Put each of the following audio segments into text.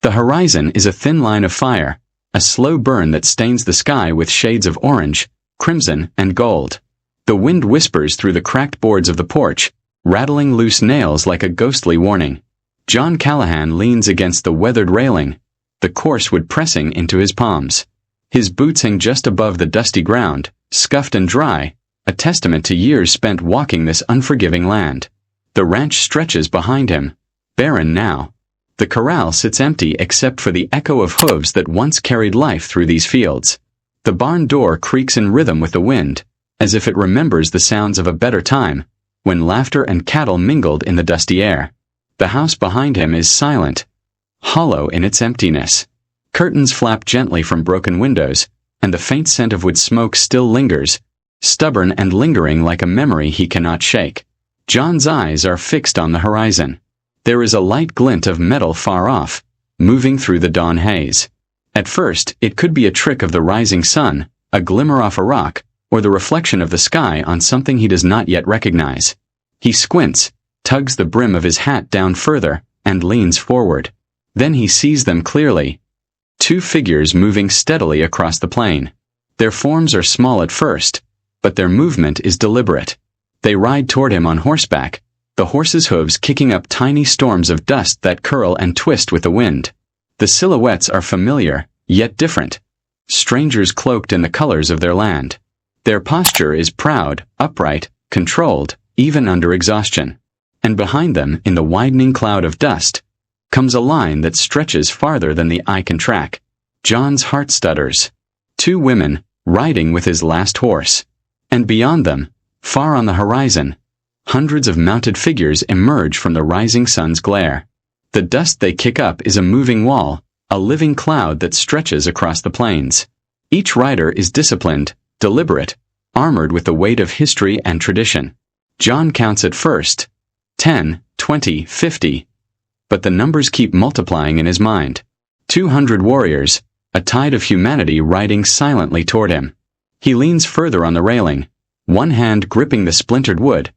The horizon is a thin line of fire, a slow burn that stains the sky with shades of orange, crimson, and gold. The wind whispers through the cracked boards of the porch, rattling loose nails like a ghostly warning. John Callahan leans against the weathered railing, the coarse wood pressing into his palms. His boots hang just above the dusty ground, scuffed and dry, a testament to years spent walking this unforgiving land. The ranch stretches behind him, barren now. The corral sits empty except for the echo of hooves that once carried life through these fields. The barn door creaks in rhythm with the wind, as if it remembers the sounds of a better time, when laughter and cattle mingled in the dusty air. The house behind him is silent, hollow in its emptiness. Curtains flap gently from broken windows, and the faint scent of wood smoke still lingers, stubborn and lingering like a memory he cannot shake. John's eyes are fixed on the horizon. There is a light glint of metal far off, moving through the dawn haze. At first, it could be a trick of the rising sun, a glimmer off a rock, or the reflection of the sky on something he does not yet recognize. He squints, tugs the brim of his hat down further, and leans forward. Then he sees them clearly. Two figures moving steadily across the plain. Their forms are small at first, but their movement is deliberate. They ride toward him on horseback, the horses' hooves kicking up tiny storms of dust that curl and twist with the wind. The silhouettes are familiar, yet different. Strangers cloaked in the colors of their land. Their posture is proud, upright, controlled, even under exhaustion. And behind them, in the widening cloud of dust, comes a line that stretches farther than the eye can track. John's heart stutters. Two women, riding with his last horse. And beyond them, far on the horizon, hundreds of mounted figures emerge from the rising sun's glare. The dust they kick up is a moving wall, a living cloud that stretches across the plains. Each rider is disciplined, deliberate, armored with the weight of history and tradition. John counts at first. 10, 20, 50. But the numbers keep multiplying in his mind. 200 warriors, a tide of humanity riding silently toward him. He leans further on the railing, one hand gripping the splintered wood,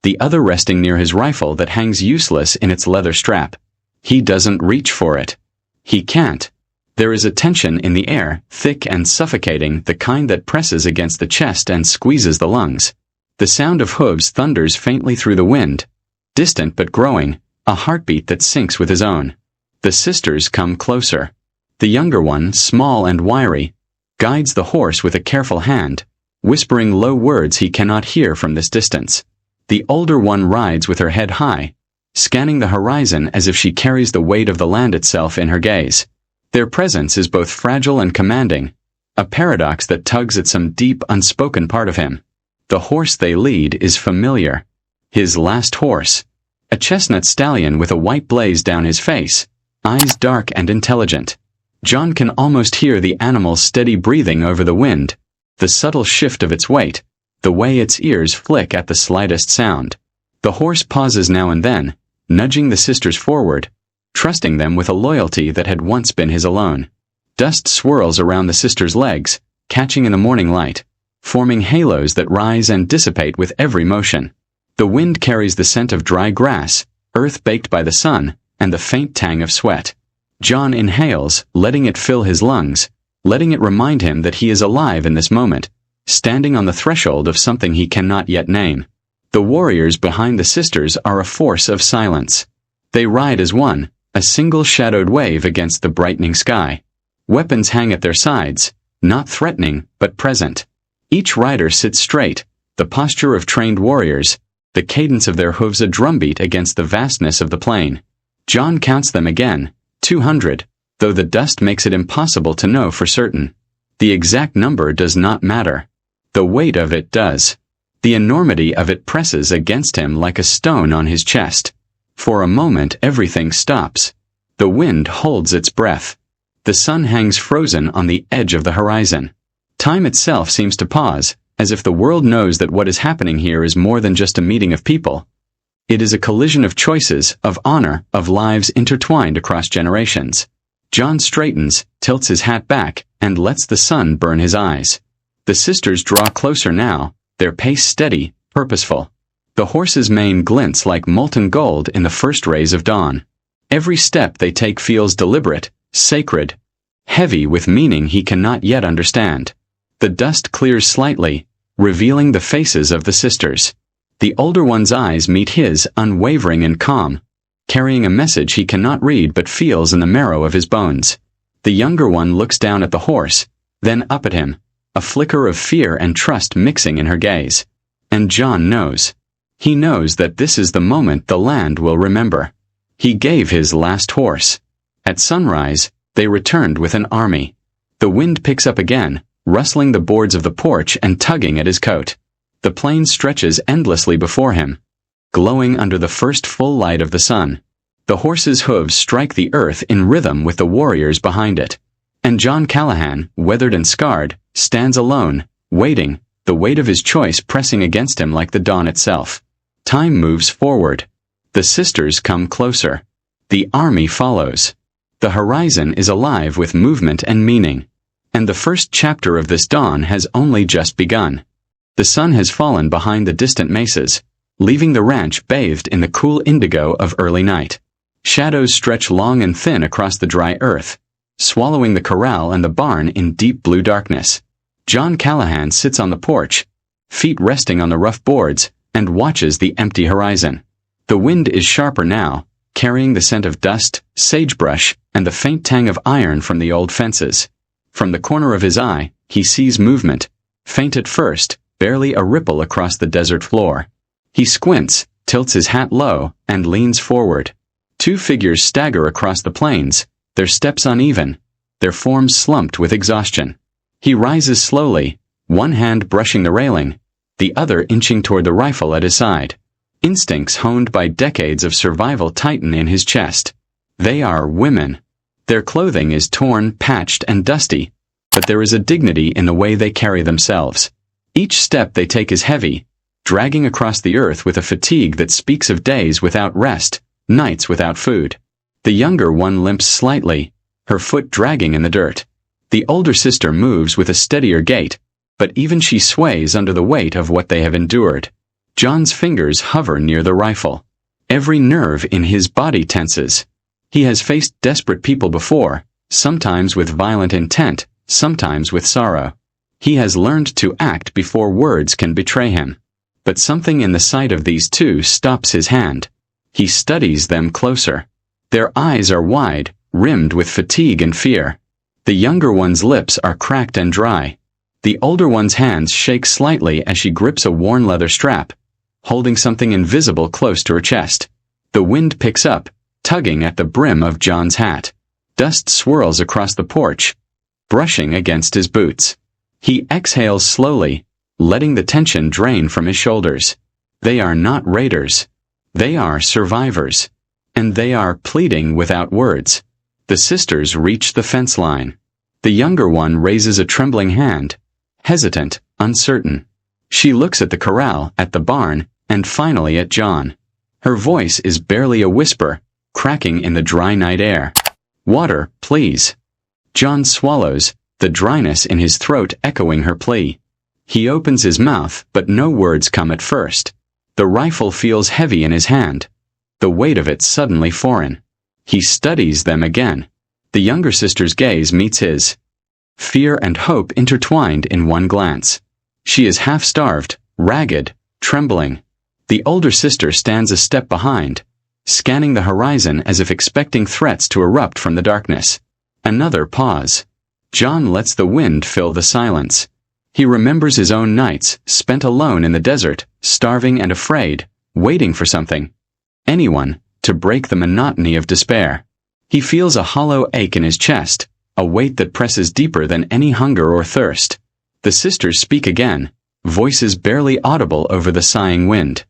the other resting near his rifle that hangs useless in its leather strap. He doesn't reach for it. He can't. There is a tension in the air, thick and suffocating, the kind that presses against the chest and squeezes the lungs. The sound of hooves thunders faintly through the wind, distant but growing, a heartbeat that syncs with his own. The sisters come closer. The younger one, small and wiry, guides the horse with a careful hand, whispering low words he cannot hear from this distance. The older one rides with her head high, scanning the horizon as if she carries the weight of the land itself in her gaze. Their presence is both fragile and commanding, a paradox that tugs at some deep, unspoken part of him. The horse they lead is familiar. His last horse. A chestnut stallion with a white blaze down his face, eyes dark and intelligent. John can almost hear the animal's steady breathing over the wind, the subtle shift of its weight, the way its ears flick at the slightest sound. The horse pauses now and then, nudging the sisters forward, trusting them with a loyalty that had once been his alone. Dust swirls around the sisters' legs, catching in the morning light, forming halos that rise and dissipate with every motion. The wind carries the scent of dry grass, earth baked by the sun, and the faint tang of sweat. John inhales, letting it fill his lungs, letting it remind him that he is alive in this moment, standing on the threshold of something he cannot yet name. The warriors behind the sisters are a force of silence. They ride as one, a single shadowed wave against the brightening sky. Weapons hang at their sides, not threatening, but present. Each rider sits straight, the posture of trained warriors, the cadence of their hooves a drumbeat against the vastness of the plain. John counts them again, 200, though the dust makes it impossible to know for certain. The exact number does not matter. The weight of it does. The enormity of it presses against him like a stone on his chest. For a moment everything stops. The wind holds its breath. The sun hangs frozen on the edge of the horizon. Time itself seems to pause, as if the world knows that what is happening here is more than just a meeting of people. It is a collision of choices, of honor, of lives intertwined across generations. John straightens, tilts his hat back, and lets the sun burn his eyes. The sisters draw closer now, their pace steady, purposeful. The horse's mane glints like molten gold in the first rays of dawn. Every step they take feels deliberate, sacred, heavy with meaning he cannot yet understand. The dust clears slightly, revealing the faces of the sisters. The older one's eyes meet his, unwavering and calm, carrying a message he cannot read but feels in the marrow of his bones. The younger one looks down at the horse, then up at him, a flicker of fear and trust mixing in her gaze. And John knows. He knows that this is the moment the land will remember. He gave his last horse. At sunrise, they returned with an army. The wind picks up again, rustling the boards of the porch and tugging at his coat. The plain stretches endlessly before him, glowing under the first full light of the sun. The horse's hooves strike the earth in rhythm with the warriors behind it. And John Callahan, weathered and scarred, stands alone, waiting, the weight of his choice pressing against him like the dawn itself. Time moves forward. The sisters come closer. The army follows. The horizon is alive with movement and meaning. And the first chapter of this dawn has only just begun. The sun has fallen behind the distant mesas, leaving the ranch bathed in the cool indigo of early night. Shadows stretch long and thin across the dry earth, swallowing the corral and the barn in deep blue darkness. John Callahan sits on the porch, feet resting on the rough boards, and watches the empty horizon. The wind is sharper now, carrying the scent of dust, sagebrush, and the faint tang of iron from the old fences. From the corner of his eye, he sees movement, faint at first, barely a ripple across the desert floor. He squints, tilts his hat low, and leans forward. Two figures stagger across the plains, their steps uneven, their forms slumped with exhaustion. He rises slowly, one hand brushing the railing, the other inching toward the rifle at his side. Instincts honed by decades of survival tighten in his chest. They are women. Their clothing is torn, patched, and dusty, but there is a dignity in the way they carry themselves. Each step they take is heavy, dragging across the earth with a fatigue that speaks of days without rest, nights without food. The younger one limps slightly, her foot dragging in the dirt. The older sister moves with a steadier gait, but even she sways under the weight of what they have endured. John's fingers hover near the rifle. Every nerve in his body tenses. He has faced desperate people before, sometimes with violent intent, sometimes with sorrow. He has learned to act before words can betray him. But something in the sight of these two stops his hand. He studies them closer. Their eyes are wide, rimmed with fatigue and fear. The younger one's lips are cracked and dry. The older one's hands shake slightly as she grips a worn leather strap, holding something invisible close to her chest. The wind picks up, tugging at the brim of John's hat. Dust swirls across the porch, brushing against his boots. He exhales slowly, letting the tension drain from his shoulders. They are not raiders. They are survivors. And they are pleading without words. The sisters reach the fence line. The younger one raises a trembling hand, hesitant, uncertain. She looks at the corral, at the barn, and finally at John. Her voice is barely a whisper, cracking in the dry night air. "Water, please." John swallows, the dryness in his throat echoing her plea. He opens his mouth, but no words come at first. The rifle feels heavy in his hand, the weight of it suddenly foreign. He studies them again. The younger sister's gaze meets his. Fear and hope intertwined in one glance. She is half-starved, ragged, trembling. The older sister stands a step behind, scanning the horizon as if expecting threats to erupt from the darkness. Another pause. John lets the wind fill the silence. He remembers his own nights, spent alone in the desert, starving and afraid, waiting for something. Anyone, to break the monotony of despair. He feels a hollow ache in his chest, a weight that presses deeper than any hunger or thirst. The sisters speak again, voices barely audible over the sighing wind.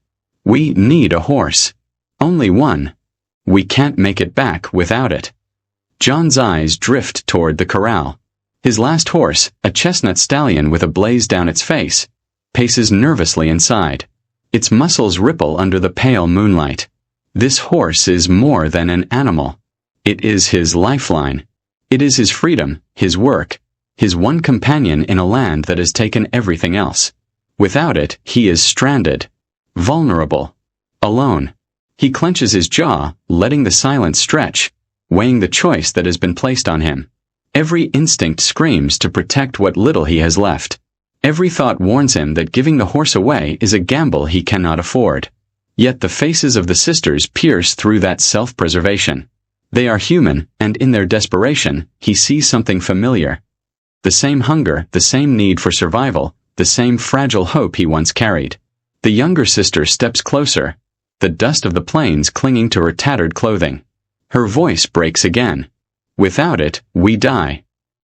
"We need a horse. Only one. We can't make it back without it." John's eyes drift toward the corral. His last horse, a chestnut stallion with a blaze down its face, paces nervously inside. Its muscles ripple under the pale moonlight. This horse is more than an animal. It is his lifeline. It is his freedom, his work, his one companion in a land that has taken everything else. Without it, he is stranded, vulnerable, alone. He clenches his jaw, letting the silence stretch, weighing the choice that has been placed on him. Every instinct screams to protect what little he has left. Every thought warns him that giving the horse away is a gamble he cannot afford. Yet the faces of the sisters pierce through that self-preservation. They are human, and in their desperation, he sees something familiar. The same hunger, the same need for survival, the same fragile hope he once carried. The younger sister steps closer, the dust of the plains clinging to her tattered clothing. Her voice breaks again. Without it, we die.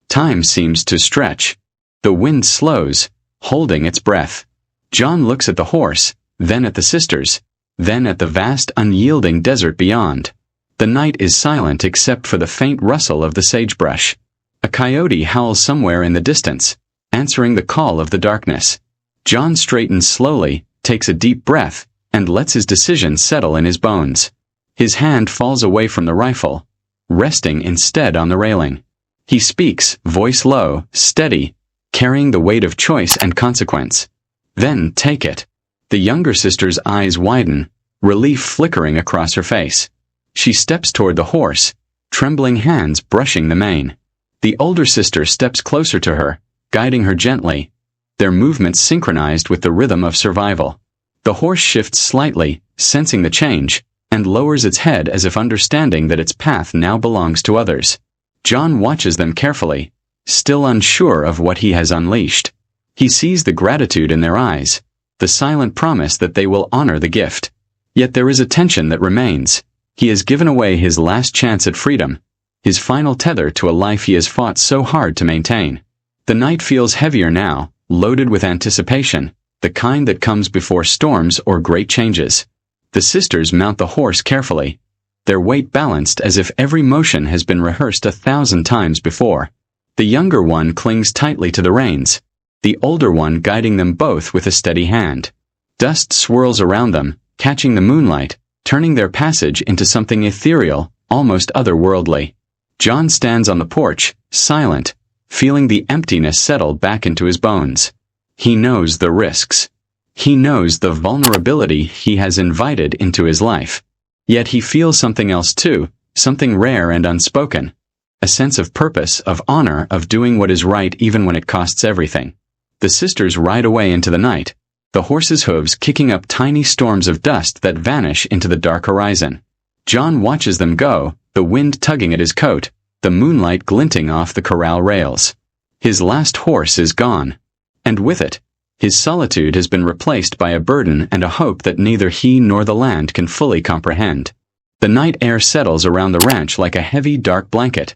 Time seems to stretch. The wind slows, holding its breath. John looks at the horse, then at the sisters, then at the vast, unyielding desert beyond. The night is silent except for the faint rustle of the sagebrush. A coyote howls somewhere in the distance, answering the call of the darkness. John straightens slowly, takes a deep breath, and lets his decision settle in his bones. His hand falls away from the rifle, resting instead on the railing. He speaks, voice low, steady, carrying the weight of choice and consequence. Then take it. The younger sister's eyes widen, relief flickering across her face. She steps toward the horse, trembling hands brushing the mane. The older sister steps closer to her, guiding her gently, their movements synchronized with the rhythm of survival. The horse shifts slightly, sensing the change, and lowers its head as if understanding that its path now belongs to others. John watches them carefully, still unsure of what he has unleashed. He sees the gratitude in their eyes, the silent promise that they will honor the gift. Yet there is a tension that remains. He has given away his last chance at freedom, his final tether to a life he has fought so hard to maintain. The night feels heavier now, loaded with anticipation, the kind that comes before storms or great changes. The sisters mount the horse carefully, their weight balanced as if every motion has been rehearsed 1,000 times before. The younger one clings tightly to the reins, the older one guiding them both with a steady hand. Dust swirls around them, catching the moonlight, turning their passage into something ethereal, almost otherworldly. John stands on the porch, silent, feeling the emptiness settle back into his bones. He knows the risks. He knows the vulnerability he has invited into his life. Yet he feels something else too, something rare and unspoken. A sense of purpose, of honor, of doing what is right even when it costs everything. The sisters ride away into the night, the horse's hooves kicking up tiny storms of dust that vanish into the dark horizon. John watches them go, the wind tugging at his coat, the moonlight glinting off the corral rails. His last horse is gone. And with it, his solitude has been replaced by a burden and a hope that neither he nor the land can fully comprehend. The night air settles around the ranch like a heavy, dark blanket,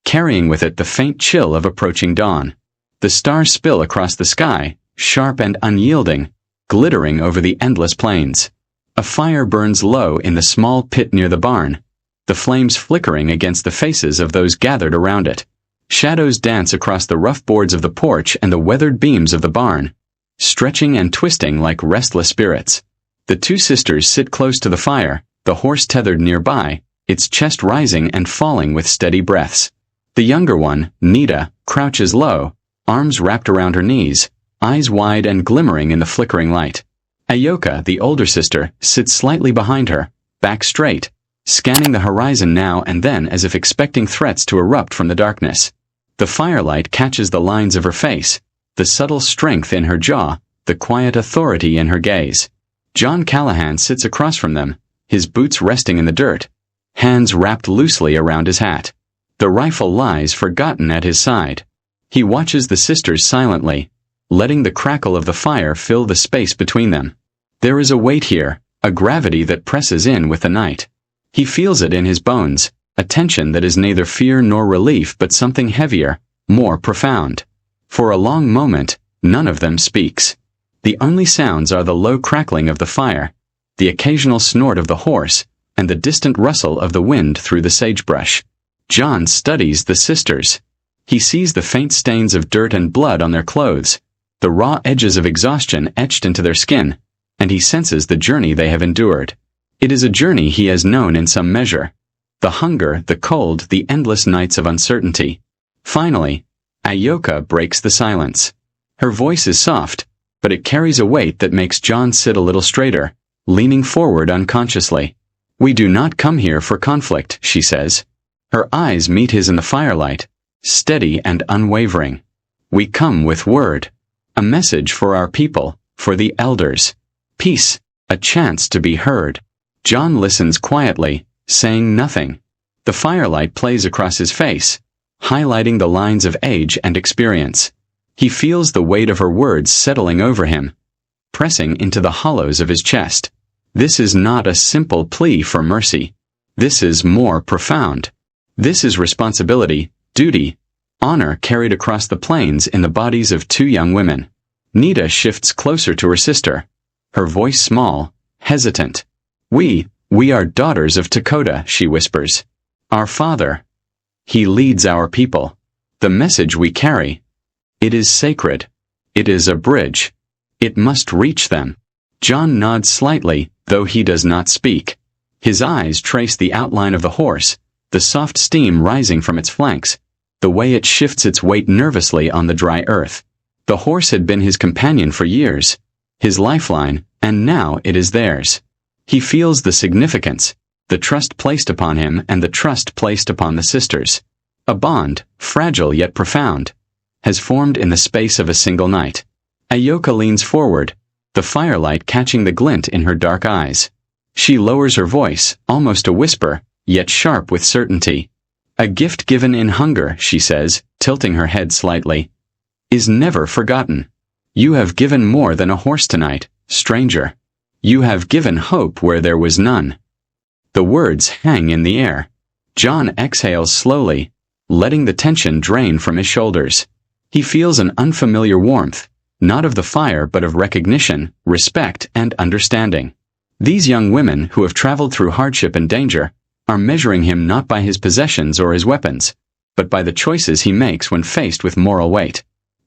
carrying with it the faint chill of approaching dawn. The stars spill across the sky, sharp and unyielding, glittering over the endless plains. A fire burns low in the small pit near the barn, the flames flickering against the faces of those gathered around it. Shadows dance across the rough boards of the porch and the weathered beams of the barn, stretching and twisting like restless spirits. The two sisters sit close to the fire, the horse tethered nearby, its chest rising and falling with steady breaths. The younger one, Nita, crouches low, arms wrapped around her knees, eyes wide and glimmering in the flickering light. Ayoka, the older sister, sits slightly behind her, back straight, scanning the horizon now and then as if expecting threats to erupt from the darkness. The firelight catches the lines of her face, the subtle strength in her jaw, the quiet authority in her gaze. John Callahan sits across from them, his boots resting in the dirt, hands wrapped loosely around his hat. The rifle lies forgotten at his side. He watches the sisters silently, letting the crackle of the fire fill the space between them. There is a weight here, a gravity that presses in with the night. He feels it in his bones, a tension that is neither fear nor relief but something heavier, more profound. For a long moment, none of them speaks. The only sounds are the low crackling of the fire, the occasional snort of the horse, and the distant rustle of the wind through the sagebrush. John studies the sisters. He sees the faint stains of dirt and blood on their clothes, the raw edges of exhaustion etched into their skin, and he senses the journey they have endured. It is a journey he has known in some measure. The hunger, the cold, the endless nights of uncertainty. Finally, Ayoka breaks the silence. Her voice is soft, but it carries a weight that makes John sit a little straighter, leaning forward unconsciously. "We do not come here for conflict," she says. Her eyes meet his in the firelight, steady and unwavering. "We come with word. A message for our people, for the elders. Peace, a chance to be heard." John listens quietly, saying nothing. The firelight plays across his face, highlighting the lines of age and experience. He feels the weight of her words settling over him, pressing into the hollows of his chest. This is not a simple plea for mercy. This is more profound. This is responsibility, duty, honor carried across the plains in the bodies of two young women. Nita shifts closer to her sister, her voice small, hesitant. We are daughters of Dakota," she whispers. "Our father. He leads our people. The message we carry. It is sacred. It is a bridge. It must reach them." John nods slightly, though he does not speak. His eyes trace the outline of the horse, the soft steam rising from its flanks, the way it shifts its weight nervously on the dry earth. The horse had been his companion for years, his lifeline, and now it is theirs. He feels the significance, the trust placed upon him and the trust placed upon the sisters. A bond, fragile yet profound, has formed in the space of a single night. Ayoka leans forward, the firelight catching the glint in her dark eyes. She lowers her voice, almost a whisper, yet sharp with certainty. "A gift given in hunger," she says, tilting her head slightly, "is never forgotten. You have given more than a horse tonight, stranger. You have given hope where there was none." The words hang in the air. John exhales slowly, letting the tension drain from his shoulders. He feels an unfamiliar warmth, not of the fire but of recognition, respect, and understanding. These young women who have traveled through hardship and danger are measuring him not by his possessions or his weapons, but by the choices he makes when faced with moral weight.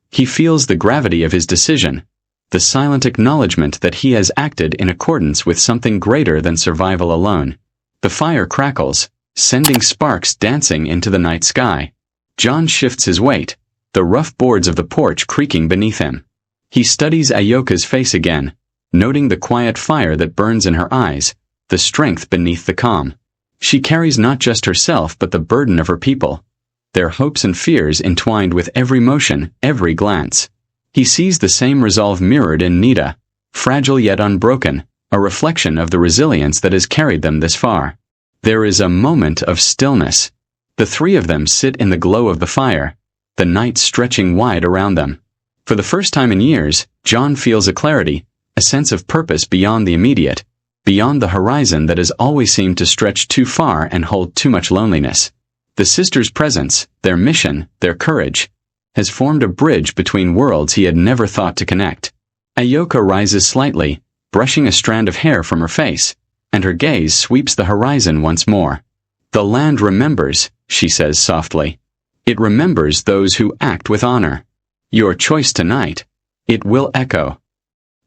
He feels the gravity of his decision, the silent acknowledgement that he has acted in accordance with something greater than survival alone. The fire crackles, sending sparks dancing into the night sky. John shifts his weight, the rough boards of the porch creaking beneath him. He studies Ayoka's face again, noting the quiet fire that burns in her eyes, the strength beneath the calm. She carries not just herself but the burden of her people, their hopes and fears entwined with every motion, every glance. He sees the same resolve mirrored in Nita, fragile yet unbroken, a reflection of the resilience that has carried them this far. There is a moment of stillness. The three of them sit in the glow of the fire, the night stretching wide around them. For the first time in years, John feels a clarity, a sense of purpose beyond the immediate, beyond the horizon that has always seemed to stretch too far and hold too much loneliness. The sisters' presence, their mission, their courage, has formed a bridge between worlds he had never thought to connect. Ayoka rises slightly, brushing a strand of hair from her face, and her gaze sweeps the horizon once more. "The land remembers," she says softly. "It remembers those who act with honor. Your choice tonight, it will echo."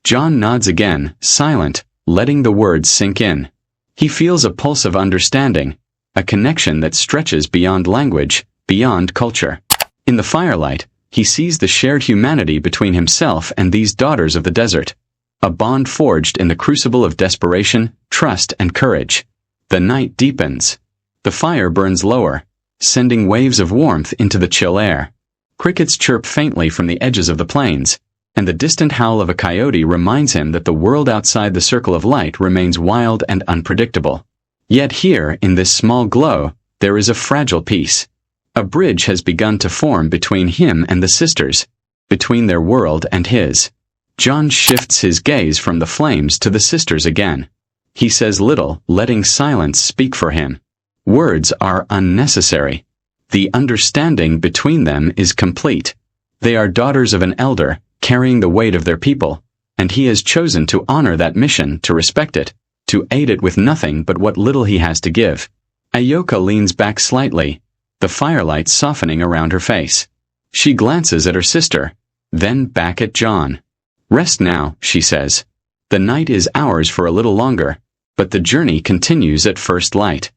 John nods again, silent, letting the words sink in. He feels a pulse of understanding, a connection that stretches beyond language, beyond culture. In the firelight, he sees the shared humanity between himself and these daughters of the desert, a bond forged in the crucible of desperation, trust, and courage. The night deepens. The fire burns lower, sending waves of warmth into the chill air. Crickets chirp faintly from the edges of the plains, and the distant howl of a coyote reminds him that the world outside the circle of light remains wild and unpredictable. Yet here, in this small glow, there is a fragile peace. A bridge has begun to form between him and the sisters, between their world and his. John shifts his gaze from the flames to the sisters again. He says little, letting silence speak for him. Words are unnecessary. The understanding between them is complete. They are daughters of an elder, carrying the weight of their people, and he has chosen to honor that mission, to respect it, to aid it with nothing but what little he has to give. Ayoka leans back slightly, the firelight softening around her face. She glances at her sister, then back at John. "Rest now," she says. "The night is ours for a little longer, but the journey continues at first light."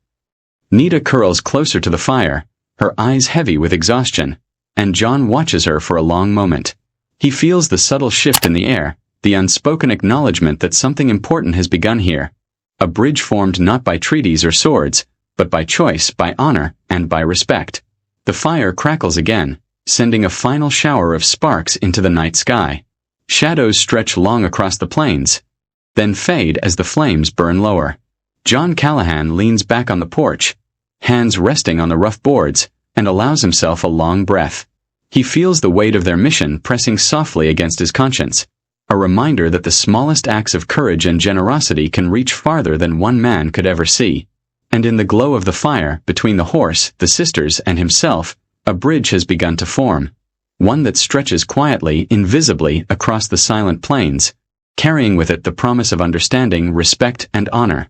Nita curls closer to the fire, her eyes heavy with exhaustion, and John watches her for a long moment. He feels the subtle shift in the air, the unspoken acknowledgement that something important has begun here. A bridge formed not by treaties or swords, but by choice, by honor, and by respect. The fire crackles again, sending a final shower of sparks into the night sky. Shadows stretch long across the plains, then fade as the flames burn lower. John Callahan leans back on the porch, hands resting on the rough boards, and allows himself a long breath. He feels the weight of their mission pressing softly against his conscience, a reminder that the smallest acts of courage and generosity can reach farther than one man could ever see. And in the glow of the fire, between the horse, the sisters, and himself, a bridge has begun to form. One that stretches quietly, invisibly, across the silent plains, carrying with it the promise of understanding, respect, and honor.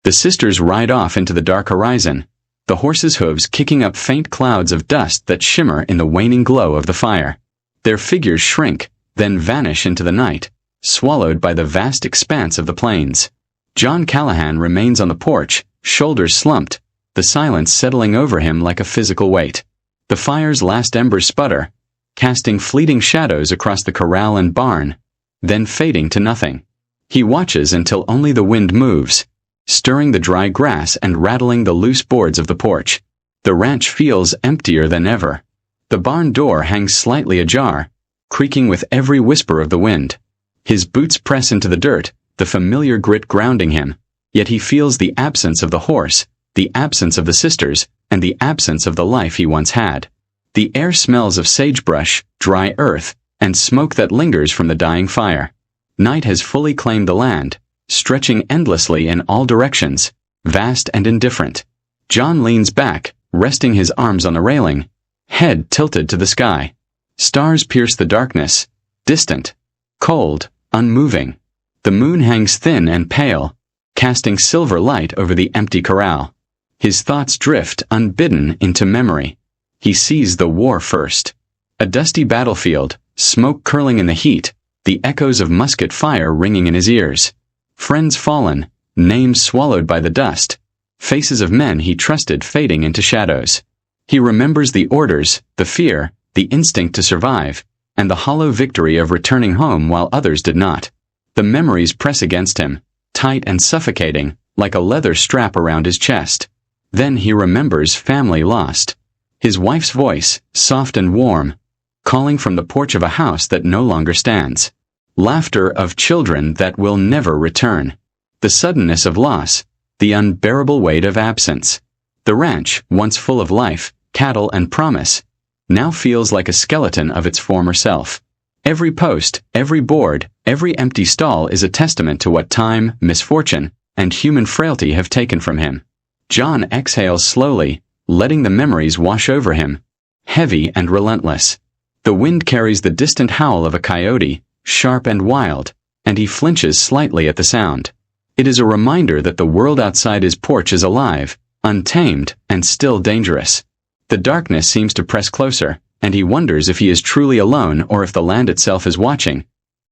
The sisters ride off into the dark horizon, the horse's hooves kicking up faint clouds of dust that shimmer in the waning glow of the fire. Their figures shrink, then vanish into the night, swallowed by the vast expanse of the plains. John Callahan remains on the porch, shoulders slumped, the silence settling over him like a physical weight. The fire's last embers sputter, casting fleeting shadows across the corral and barn, then fading to nothing. He watches until only the wind moves, stirring the dry grass and rattling the loose boards of the porch. The ranch feels emptier than ever. The barn door hangs slightly ajar, creaking with every whisper of the wind. His boots press into the dirt, the familiar grit grounding him, yet he feels the absence of the horse, the absence of the sisters, and the absence of the life he once had. The air smells of sagebrush, dry earth, and smoke that lingers from the dying fire. Night has fully claimed the land, stretching endlessly in all directions, vast and indifferent. John leans back, resting his arms on the railing, head tilted to the sky. Stars pierce the darkness, distant, cold, unmoving. The moon hangs thin and pale, casting silver light over the empty corral. His thoughts drift unbidden into memory. He sees the war first. A dusty battlefield, smoke curling in the heat, the echoes of musket fire ringing in his ears. Friends fallen, names swallowed by the dust, faces of men he trusted fading into shadows. He remembers the orders, the fear, the instinct to survive, and the hollow victory of returning home while others did not. The memories press against him, tight and suffocating, like a leather strap around his chest. Then he remembers family lost. His wife's voice, soft and warm, calling from the porch of a house that no longer stands. Laughter of children that will never return. The suddenness of loss, the unbearable weight of absence. The ranch, once full of life, cattle and promise, now feels like a skeleton of its former self. Every post, every board, every empty stall is a testament to what time, misfortune, and human frailty have taken from him. John exhales slowly, letting the memories wash over him, heavy and relentless. The wind carries the distant howl of a coyote, sharp and wild, and he flinches slightly at the sound. It is a reminder that the world outside his porch is alive, untamed, and still dangerous. The darkness seems to press closer, and he wonders if he is truly alone or if the land itself is watching,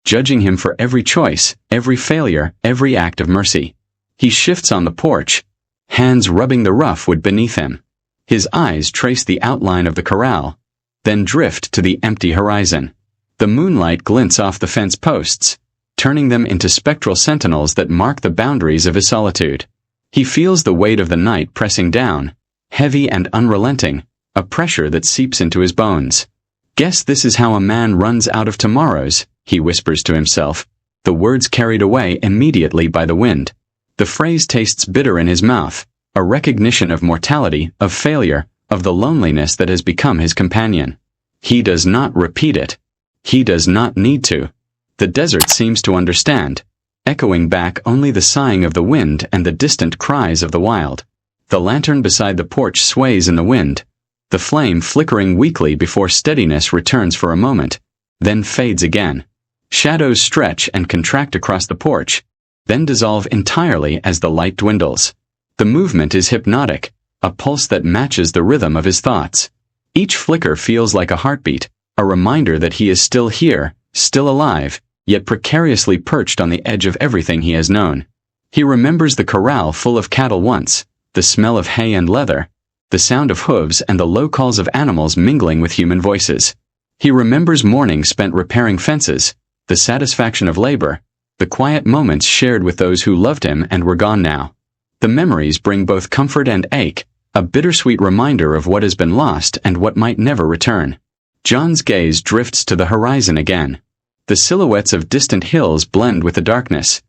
judging him for every choice, every failure, every act of mercy. He shifts on the porch, hands rubbing the rough wood beneath him. His eyes trace the outline of the corral, then drift to the empty horizon. The moonlight glints off the fence posts, turning them into spectral sentinels that mark the boundaries of his solitude. He feels the weight of the night pressing down, heavy and unrelenting, a pressure that seeps into his bones. "Guess this is how a man runs out of tomorrows," he whispers to himself, the words carried away immediately by the wind. The phrase tastes bitter in his mouth, a recognition of mortality, of failure, of the loneliness that has become his companion. He does not repeat it. He does not need to. The desert seems to understand, echoing back only the sighing of the wind and the distant cries of the wild. The lantern beside the porch sways in the wind, the flame flickering weakly before steadiness returns for a moment, then fades again. Shadows stretch and contract across the porch, then dissolve entirely as the light dwindles. The movement is hypnotic, a pulse that matches the rhythm of his thoughts. Each flicker feels like a heartbeat, a reminder that he is still here, still alive, yet precariously perched on the edge of everything he has known. He remembers the corral full of cattle once, the smell of hay and leather, the sound of hooves and the low calls of animals mingling with human voices. He remembers mornings spent repairing fences, the satisfaction of labor, the quiet moments shared with those who loved him and were gone now. The memories bring both comfort and ache, a bittersweet reminder of what has been lost and what might never return. John's gaze drifts to the horizon again. The silhouettes of distant hills blend with the darkness,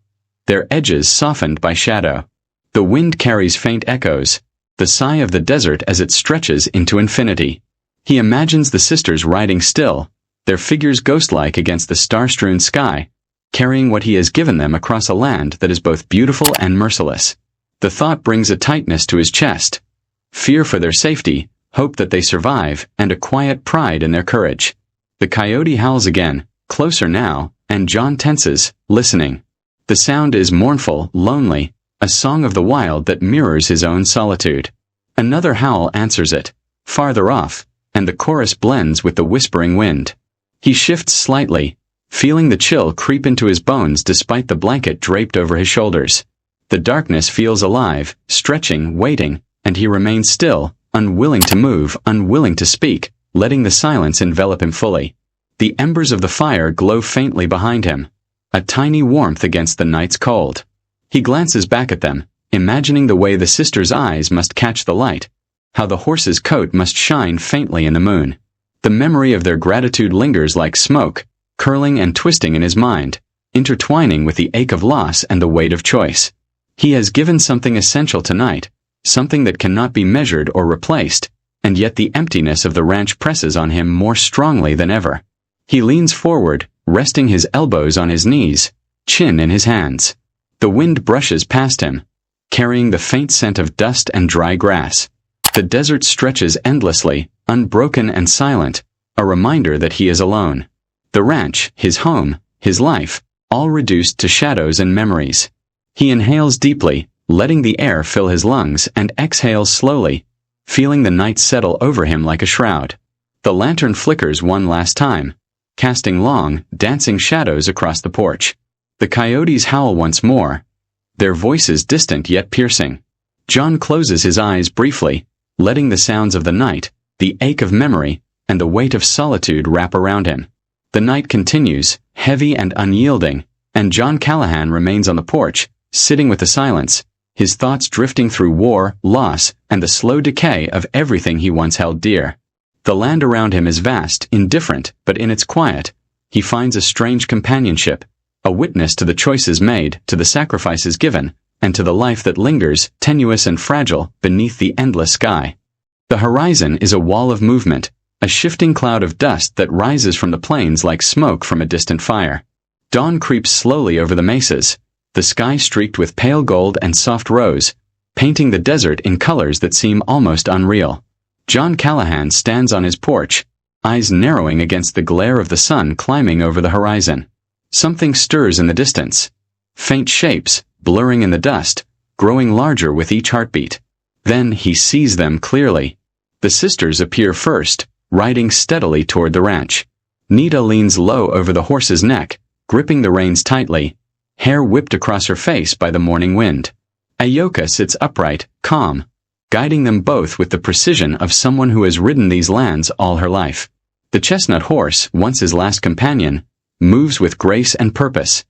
their edges softened by shadow. The wind carries faint echoes, the sigh of the desert as it stretches into infinity. He imagines the sisters riding still, their figures ghost-like against the star-strewn sky, carrying what he has given them across a land that is both beautiful and merciless. The thought brings a tightness to his chest, fear for their safety, hope that they survive, and a quiet pride in their courage. The coyote howls again, closer now, and John tenses, listening. The sound is mournful, lonely, a song of the wild that mirrors his own solitude. Another howl answers it, farther off, and the chorus blends with the whispering wind. He shifts slightly, feeling the chill creep into his bones despite the blanket draped over his shoulders. The darkness feels alive, stretching, waiting, and he remains still, unwilling to move, unwilling to speak, letting the silence envelop him fully. The embers of the fire glow faintly behind him, a tiny warmth against the night's cold. He glances back at them, imagining the way the sisters' eyes must catch the light, how the horse's coat must shine faintly in the moon. The memory of their gratitude lingers like smoke, curling and twisting in his mind, intertwining with the ache of loss and the weight of choice. He has given something essential tonight, something that cannot be measured or replaced, and yet the emptiness of the ranch presses on him more strongly than ever. He leans forward, resting his elbows on his knees, chin in his hands. The wind brushes past him, carrying the faint scent of dust and dry grass. The desert stretches endlessly, unbroken and silent, a reminder that he is alone. The ranch, his home, his life, all reduced to shadows and memories. He inhales deeply, letting the air fill his lungs, and exhales slowly, feeling the night settle over him like a shroud. The lantern flickers one last time, casting long, dancing shadows across the porch. The coyotes howl once more, their voices distant yet piercing. John closes his eyes briefly, letting the sounds of the night, the ache of memory, and the weight of solitude wrap around him. The night continues, heavy and unyielding, and John Callahan remains on the porch, sitting with the silence, his thoughts drifting through war, loss, and the slow decay of everything he once held dear. The land around him is vast, indifferent, but in its quiet, he finds a strange companionship, a witness to the choices made, to the sacrifices given, and to the life that lingers, tenuous and fragile, beneath the endless sky. The horizon is a wall of movement, a shifting cloud of dust that rises from the plains like smoke from a distant fire. Dawn creeps slowly over the mesas, the sky streaked with pale gold and soft rose, painting the desert in colors that seem almost unreal. John Callahan stands on his porch, eyes narrowing against the glare of the sun climbing over the horizon. Something stirs in the distance. Faint shapes, blurring in the dust, growing larger with each heartbeat. Then he sees them clearly. The sisters appear first, riding steadily toward the ranch. Nita leans low over the horse's neck, gripping the reins tightly, hair whipped across her face by the morning wind. Ayoka sits upright, calm, guiding them both with the precision of someone who has ridden these lands all her life. The chestnut horse, once his last companion, moves with grace and purpose,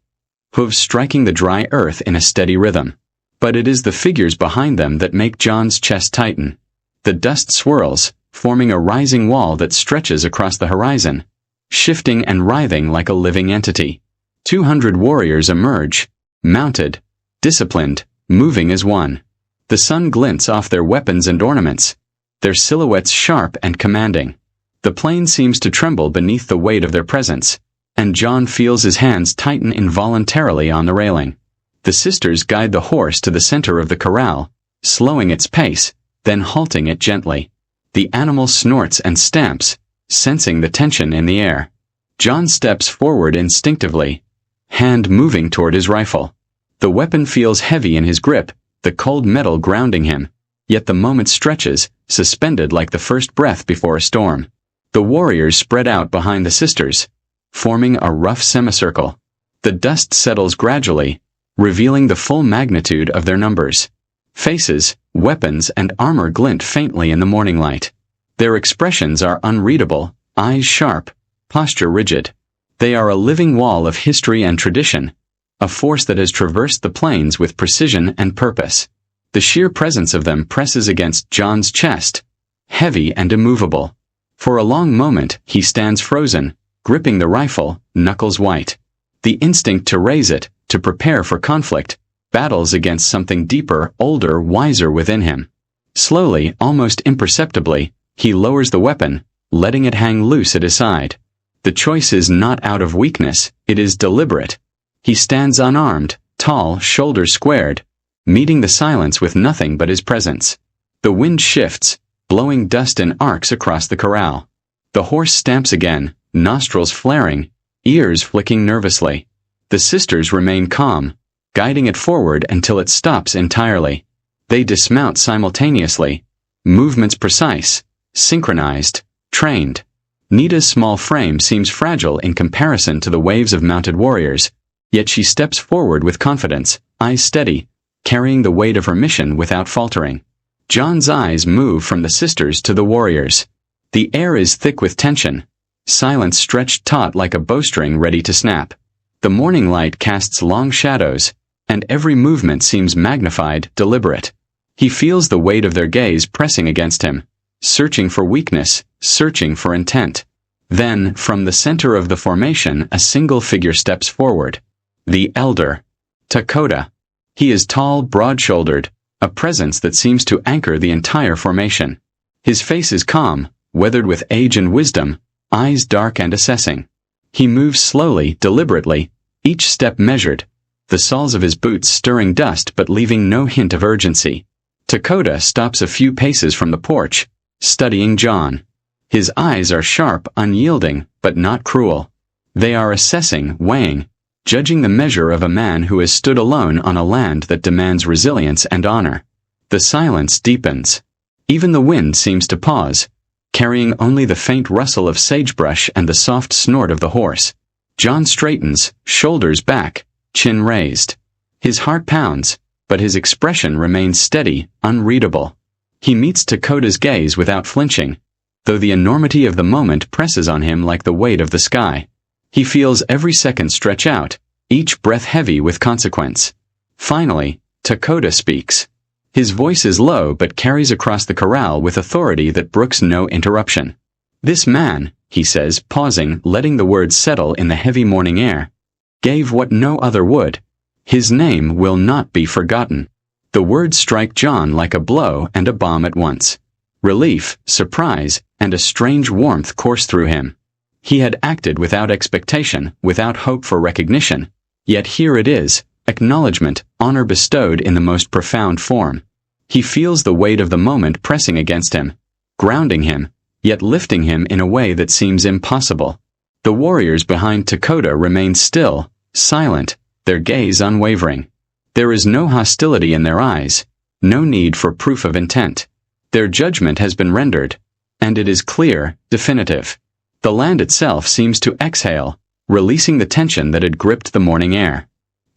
hooves striking the dry earth in a steady rhythm. But it is the figures behind them that make John's chest tighten. The dust swirls, forming a rising wall that stretches across the horizon, shifting and writhing like a living entity. 200 warriors emerge, mounted, disciplined, moving as one. The sun glints off their weapons and ornaments, their silhouettes sharp and commanding. The plain seems to tremble beneath the weight of their presence, and John feels his hands tighten involuntarily on the railing. The sisters guide the horse to the center of the corral, slowing its pace, then halting it gently. The animal snorts and stamps, sensing the tension in the air. John steps forward instinctively, hand moving toward his rifle. The weapon feels heavy in his grip, the cold metal grounding him, yet the moment stretches, suspended like the first breath before a storm. The warriors spread out behind the sisters, forming a rough semicircle. The dust settles gradually, revealing the full magnitude of their numbers. Faces, weapons, and armor glint faintly in the morning light. Their expressions are unreadable, eyes sharp, posture rigid. They are a living wall of history and tradition, a force that has traversed the plains with precision and purpose. The sheer presence of them presses against John's chest, heavy and immovable. For a long moment, he stands frozen, gripping the rifle, knuckles white. The instinct to raise it, to prepare for conflict, battles against something deeper, older, wiser within him. Slowly, almost imperceptibly, he lowers the weapon, letting it hang loose at his side. The choice is not out of weakness, it is deliberate. He stands unarmed, tall, shoulders squared, meeting the silence with nothing but his presence. The wind shifts, blowing dust in arcs across the corral. The horse stamps again, nostrils flaring, ears flicking nervously. The sisters remain calm, guiding it forward until it stops entirely. They dismount simultaneously, movements precise, synchronized, trained. Nita's small frame seems fragile in comparison to the waves of mounted warriors, yet she steps forward with confidence, eyes steady, carrying the weight of her mission without faltering. John's eyes move from the sisters to the warriors. The air is thick with tension, silence stretched taut like a bowstring ready to snap. The morning light casts long shadows, and every movement seems magnified, deliberate. He feels the weight of their gaze pressing against him, searching for weakness, searching for intent. Then, from the center of the formation, a single figure steps forward. The elder, Dakota. He is tall, broad-shouldered, a presence that seems to anchor the entire formation. His face is calm, weathered with age and wisdom, eyes dark and assessing. He moves slowly, deliberately, each step measured, the soles of his boots stirring dust but leaving no hint of urgency. Dakota stops a few paces from the porch, studying John. His eyes are sharp, unyielding, but not cruel. They are assessing, weighing, judging the measure of a man who has stood alone on a land that demands resilience and honor. The silence deepens. Even the wind seems to pause, carrying only the faint rustle of sagebrush and the soft snort of the horse. John straightens, shoulders back, chin raised. His heart pounds, but his expression remains steady, unreadable. He meets Dakota's gaze without flinching, though the enormity of the moment presses on him like the weight of the sky. He feels every second stretch out, each breath heavy with consequence. Finally, Dakota speaks. His voice is low but carries across the corral with authority that brooks no interruption. "This man," he says, pausing, letting the words settle in the heavy morning air, "gave what no other would. His name will not be forgotten." The words strike John like a blow and a bomb at once. Relief, surprise, and a strange warmth course through him. He had acted without expectation, without hope for recognition. Yet here it is, acknowledgement, honor bestowed in the most profound form. He feels the weight of the moment pressing against him, grounding him, yet lifting him in a way that seems impossible. The warriors behind Dakota remain still, silent, their gaze unwavering. There is no hostility in their eyes, no need for proof of intent. Their judgment has been rendered, and it is clear, definitive. The land itself seems to exhale, releasing the tension that had gripped the morning air.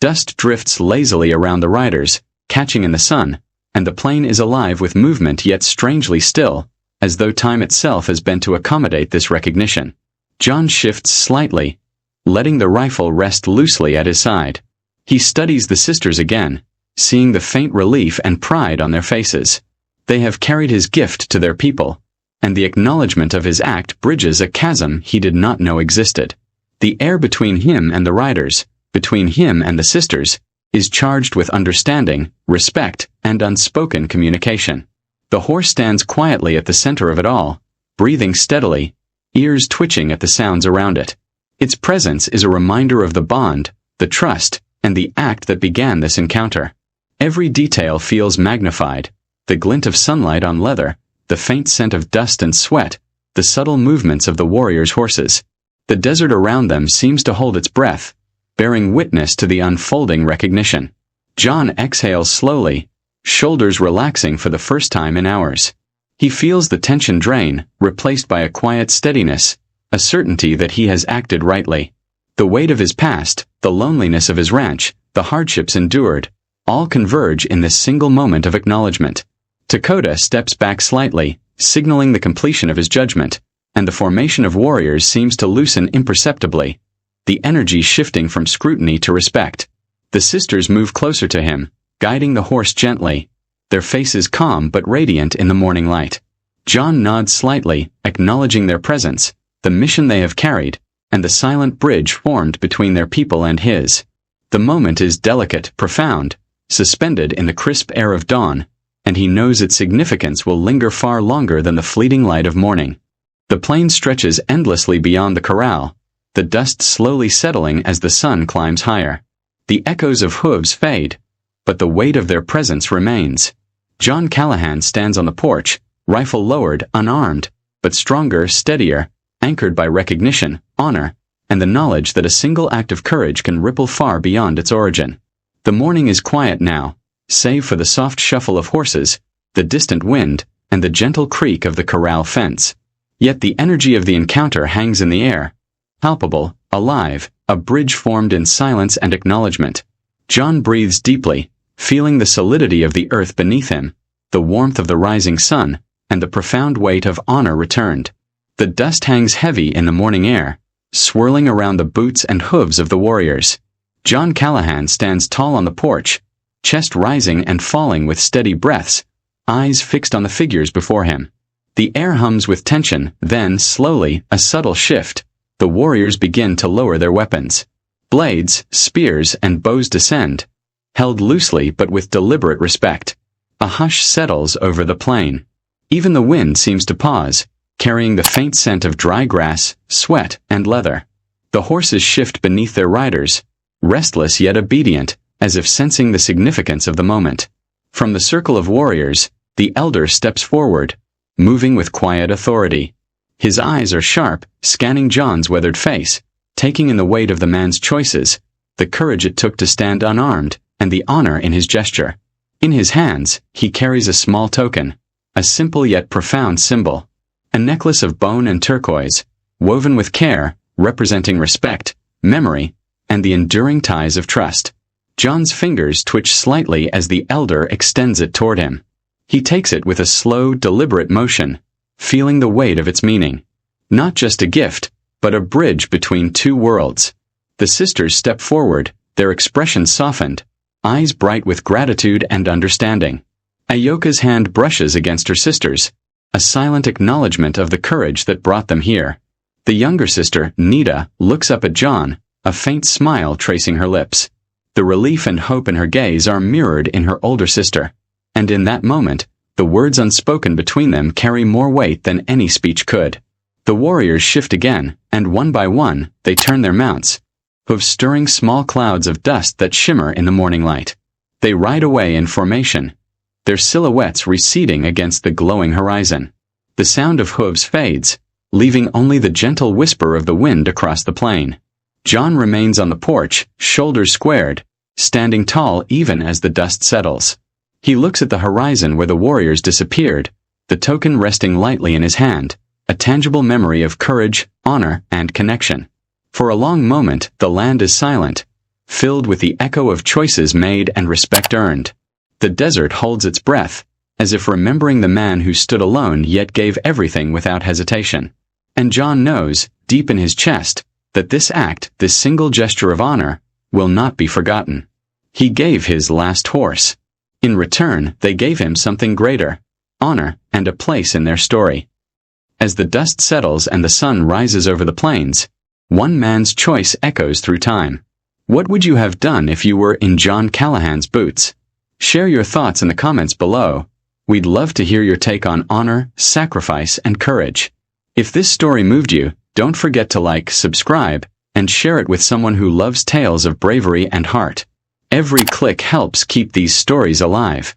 Dust drifts lazily around the riders, catching in the sun, and the plain is alive with movement yet strangely still, as though time itself has bent to accommodate this recognition. John shifts slightly, letting the rifle rest loosely at his side. He studies the sisters again, seeing the faint relief and pride on their faces. They have carried his gift to their people, and the acknowledgement of his act bridges a chasm he did not know existed. The air between him and the riders, between him and the sisters, is charged with understanding, respect, and unspoken communication. The horse stands quietly at the center of it all, breathing steadily, ears twitching at the sounds around it. Its presence is a reminder of the bond, the trust, and the act that began this encounter. Every detail feels magnified, the glint of sunlight on leather, the faint scent of dust and sweat, the subtle movements of the warriors' horses. The desert around them seems to hold its breath, bearing witness to the unfolding recognition. John exhales slowly, shoulders relaxing for the first time in hours. He feels the tension drain, replaced by a quiet steadiness, a certainty that he has acted rightly. The weight of his past, the loneliness of his ranch, the hardships endured, all converge in this single moment of acknowledgement. Dakota steps back slightly, signaling the completion of his judgment, and the formation of warriors seems to loosen imperceptibly, the energy shifting from scrutiny to respect. The sisters move closer to him, guiding the horse gently. their faces calm but radiant in the morning light. John nods slightly, acknowledging their presence, the mission they have carried, and the silent bridge formed between their people and his. The moment is delicate, profound, suspended in the crisp air of dawn, and he knows its significance will linger far longer than the fleeting light of morning. The plain stretches endlessly beyond the corral, the dust slowly settling as the sun climbs higher. The echoes of hooves fade, but the weight of their presence remains. John Callahan stands on the porch, rifle lowered, unarmed, but stronger, steadier, anchored by recognition, honor, and the knowledge that a single act of courage can ripple far beyond its origin. The morning is quiet now, save for the soft shuffle of horses, the distant wind, and the gentle creak of the corral fence. Yet the energy of the encounter hangs in the air, palpable, alive, a bridge formed in silence and acknowledgement. John breathes deeply, feeling the solidity of the earth beneath him, the warmth of the rising sun, and the profound weight of honor returned. The dust hangs heavy in the morning air, swirling around the boots and hooves of the warriors. John Callahan stands tall on the porch, chest rising and falling with steady breaths, eyes fixed on the figures before him. The air hums with tension, then, slowly, a subtle shift. The warriors begin to lower their weapons. Blades, spears, and bows descend, held loosely but with deliberate respect. A hush settles over the plain. Even the wind seems to pause, carrying the faint scent of dry grass, sweat, and leather. The horses shift beneath their riders, restless yet obedient, as if sensing the significance of the moment. From the circle of warriors, the elder steps forward, moving with quiet authority. His eyes are sharp, scanning John's weathered face, taking in the weight of the man's choices, the courage it took to stand unarmed, and the honor in his gesture. In his hands, he carries a small token, a simple yet profound symbol, a necklace of bone and turquoise, woven with care, representing respect, memory, and the enduring ties of trust. John's fingers twitch slightly as the elder extends it toward him. He takes it with a slow, deliberate motion, feeling the weight of its meaning. Not just a gift, but a bridge between two worlds. The sisters step forward, their expressions softened, eyes bright with gratitude and understanding. Ayoka's hand brushes against her sister's, a silent acknowledgement of the courage that brought them here. The younger sister, Nita, looks up at John, a faint smile tracing her lips. The relief and hope in her gaze are mirrored in her older sister, and in that moment, the words unspoken between them carry more weight than any speech could. The warriors shift again, and one by one, they turn their mounts, hooves stirring small clouds of dust that shimmer in the morning light. They ride away in formation, their silhouettes receding against the glowing horizon. The sound of hooves fades, leaving only the gentle whisper of the wind across the plain. John remains on the porch, shoulders squared, standing tall even as the dust settles. He looks at the horizon where the warriors disappeared, the token resting lightly in his hand, a tangible memory of courage, honor, and connection. For a long moment, the land is silent, filled with the echo of choices made and respect earned. The desert holds its breath, as if remembering the man who stood alone yet gave everything without hesitation. And John knows, deep in his chest, that this act, this single gesture of honor, will not be forgotten. He gave his last horse. In return, they gave him something greater, honor, and a place in their story. As the dust settles and the sun rises over the plains, one man's choice echoes through time. What would you have done if you were in John Callahan's boots? Share your thoughts in the comments below. We'd love to hear your take on honor, sacrifice, and courage. If this story moved you, don't forget to like, subscribe, and share it with someone who loves tales of bravery and heart. Every click helps keep these stories alive.